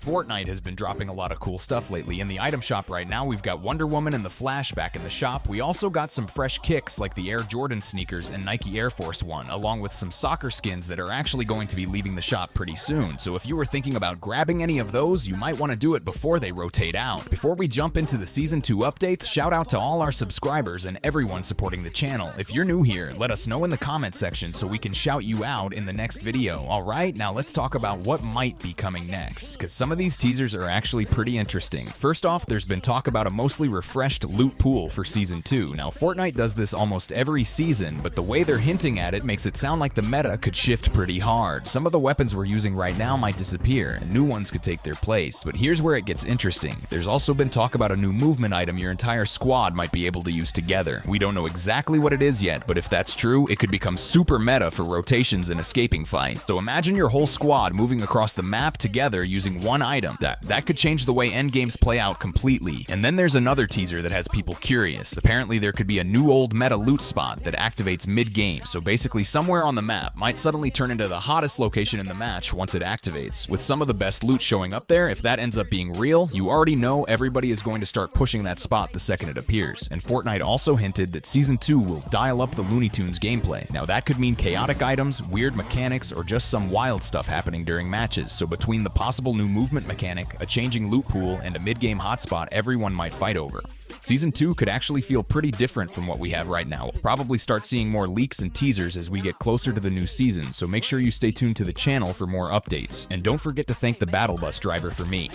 Fortnite has been dropping a lot of cool stuff lately. In the item shop right now, we've got Wonder Woman and the Flash back in the shop. We also got some fresh kicks like the Air Jordan sneakers and Nike Air Force One, along with some soccer skins that are actually going to be leaving the shop pretty soon. So if you were thinking about grabbing any of those, you might want to do it before they rotate out. Before we jump into the Season 2 updates, shout out to all our subscribers and everyone supporting the channel. If you're new here, let us know in the comment section so we can shout you out in the next video. Alright, now let's talk about what might be coming next, because some of these teasers are actually pretty interesting. First off, there's been talk about a mostly refreshed loot pool for Season 2. Now, Fortnite does this almost every season, but the way they're hinting at it makes it sound like the meta could shift pretty hard. Some of the weapons we're using right now might disappear, and new ones could take their place. But here's where it gets interesting. There's also been talk about a new movement item your entire squad might be able to use together. We don't know exactly what it is yet, but if that's true, it could become super meta for rotations and escaping fights. So imagine your whole squad moving across the map together using one item. That could change the way endgames play out completely. And then there's another teaser that has people curious. Apparently there could be a new old meta loot spot that activates mid-game, so basically somewhere on the map might suddenly turn into the hottest location in the match once it activates. With some of the best loot showing up there, if that ends up being real, you already know everybody is going to start pushing that spot the second it appears. And Fortnite also hinted that Season 2 will dial up the Looney Tunes gameplay. Now that could mean chaotic items, weird mechanics, or just some wild stuff happening during matches. So between the possible new movement mechanic, a changing loot pool, and a mid-game hotspot everyone might fight over, Season 2 could actually feel pretty different from what we have right now. We'll probably start seeing more leaks and teasers as we get closer to the new season, so make sure you stay tuned to the channel for more updates. And don't forget to thank the battle bus driver for me.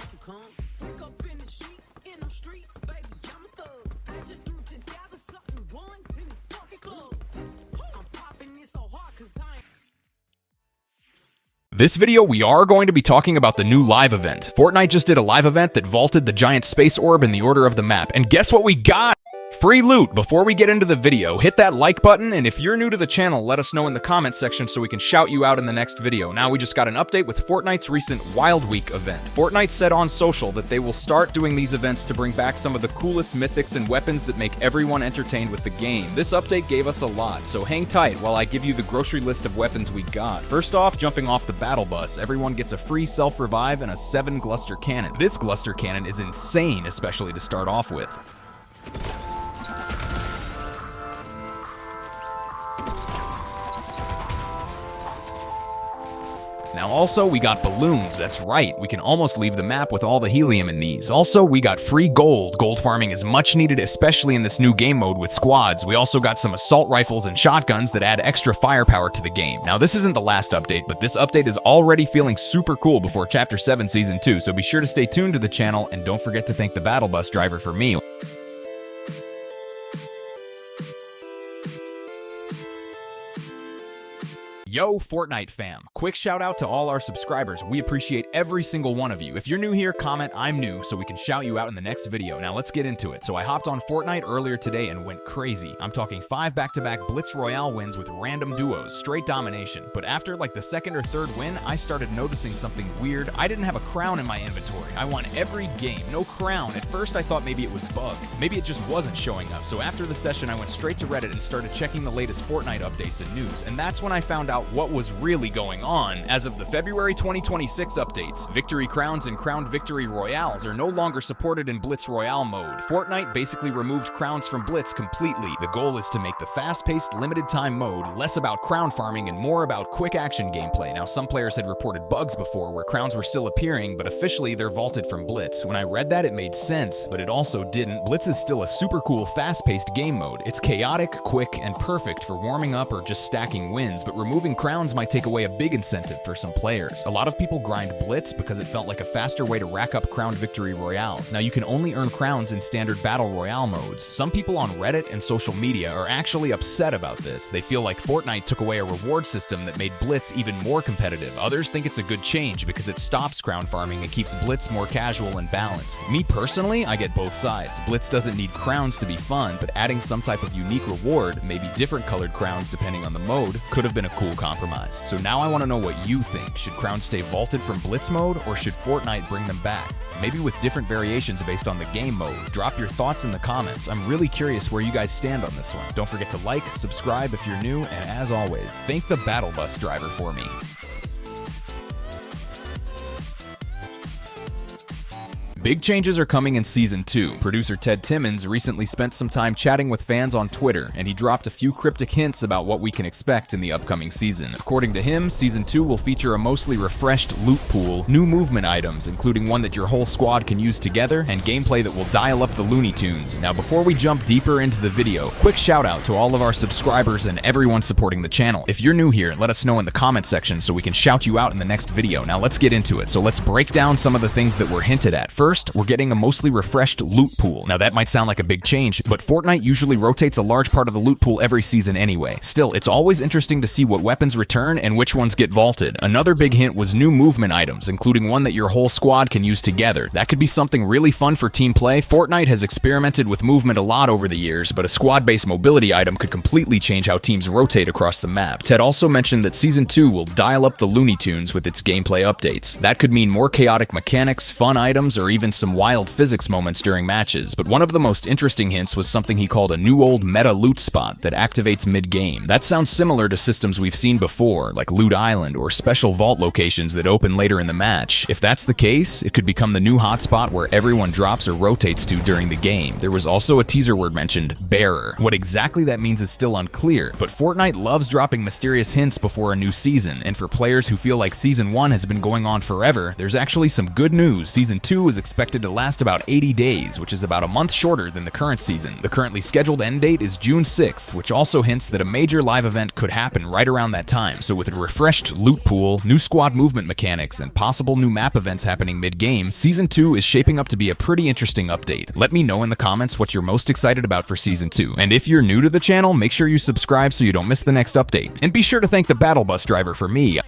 This video, we are going to be talking about the new live event. Fortnite just did a live event that vaulted the giant space orb in the order of the map. And guess what we got? Free loot. Before we get into the video, hit that like button, and if you're new to the channel, let us know in the comment section so we can shout you out in the next video. Now, we just got an update with Fortnite's recent Wild Week event. Fortnite said on social that they will start doing these events to bring back some of the coolest mythics and weapons that make everyone entertained with the game. This update gave us a lot, so hang tight while I give you the grocery list of weapons we got. First off, jumping off the battle bus, everyone gets a free self-revive and a 7 Gluster cannon. This Gluster cannon is insane, especially to start off with. Now also, we got balloons. That's right, we can almost leave the map with all the helium in these. Also, we got free gold. Gold farming is much needed, especially in this new game mode with squads. We also got some assault rifles and shotguns that add extra firepower to the game. Now, this isn't the last update, but this update is already feeling super cool before Chapter 7 Season 2, so be sure to stay tuned to the channel, and don't forget to thank the battle bus driver for me. Yo, Fortnite fam. Quick shout out to all our subscribers. We appreciate every single one of you. If you're new here, comment I'm new so we can shout you out in the next video. Now let's get into it. So I hopped on Fortnite earlier today and went crazy. I'm talking 5 back-to-back Blitz Royale wins with random duos, straight domination. But after like the second or third win, I started noticing something weird. I didn't have a crown in my inventory. I won every game, no crown. At first I thought maybe it was bugged. Maybe it just wasn't showing up. So after the session, I went straight to Reddit and started checking the latest Fortnite updates and news. And that's when I found out what was really going on. As of the February 2026 updates, Victory Crowns and Crowned Victory Royales are no longer supported in Blitz Royale mode. Fortnite basically removed crowns from Blitz completely. The goal is to make the fast-paced, limited-time mode less about crown farming and more about quick-action gameplay. Now, some players had reported bugs before where crowns were still appearing, but officially they're vaulted from Blitz. When I read that, it made sense, but it also didn't. Blitz is still a super cool, fast-paced game mode. It's chaotic, quick, and perfect for warming up or just stacking wins, but removing crowns might take away a big incentive for some players. A lot of people grind Blitz because it felt like a faster way to rack up crowned victory royales. Now you can only earn crowns in standard battle royale modes. Some people on Reddit and social media are actually upset about this. They feel like Fortnite took away a reward system that made Blitz even more competitive. Others think it's a good change because it stops crown farming and keeps Blitz more casual and balanced. Me personally, I get both sides. Blitz doesn't need crowns to be fun, but adding some type of unique reward, maybe different colored crowns depending on the mode, could have been a cool compromise. So now I want to know what you think. Should crowns stay vaulted from Blitz mode, or should Fortnite bring them back? Maybe with different variations based on the game mode. Drop your thoughts in the comments. I'm really curious where you guys stand on this one. Don't forget to like, subscribe if you're new, and as always, thank the battle bus driver for me. Big changes are coming in Season 2. Producer Ted Timmons recently spent some time chatting with fans on Twitter, and he dropped a few cryptic hints about what we can expect in the upcoming season. According to him, Season 2 will feature a mostly refreshed loot pool, new movement items, including one that your whole squad can use together, and gameplay that will dial up the Looney Tunes. Now, before we jump deeper into the video, quick shout out to all of our subscribers and everyone supporting the channel. If you're new here, let us know in the comment section so we can shout you out in the next video. Now let's get into it. So let's break down some of the things that were hinted at. First, we're getting a mostly refreshed loot pool. Now that might sound like a big change, but Fortnite usually rotates a large part of the loot pool every season anyway. Still, it's always interesting to see what weapons return and which ones get vaulted. Another big hint was new movement items, including one that your whole squad can use together. That could be something really fun for team play. Fortnite has experimented with movement a lot over the years, but a squad-based mobility item could completely change how teams rotate across the map. Ted also mentioned that Season 2 will dial up the Looney Tunes with its gameplay updates. That could mean more chaotic mechanics, fun items, or even some wild physics moments during matches. But one of the most interesting hints was something he called a new old meta loot spot that activates mid-game. That sounds similar to systems we've seen before, like Loot Island or special vault locations that open later in the match. If that's the case, it could become the new hotspot where everyone drops or rotates to during the game. There was also a teaser word mentioned, Bearer. What exactly that means is still unclear, but Fortnite loves dropping mysterious hints before a new season, and for players who feel like Season 1 has been going on forever, there's actually some good news. Season 2 is expected to last about 80 days, which is about a month shorter than the current season. The currently scheduled end date is June 6th, which also hints that a major live event could happen right around that time. So with a refreshed loot pool, new squad movement mechanics, and possible new map events happening mid-game, Season 2 is shaping up to be a pretty interesting update. Let me know in the comments what you're most excited about for Season 2. And if you're new to the channel, make sure you subscribe so you don't miss the next update. And be sure to thank the Battle Bus driver for me.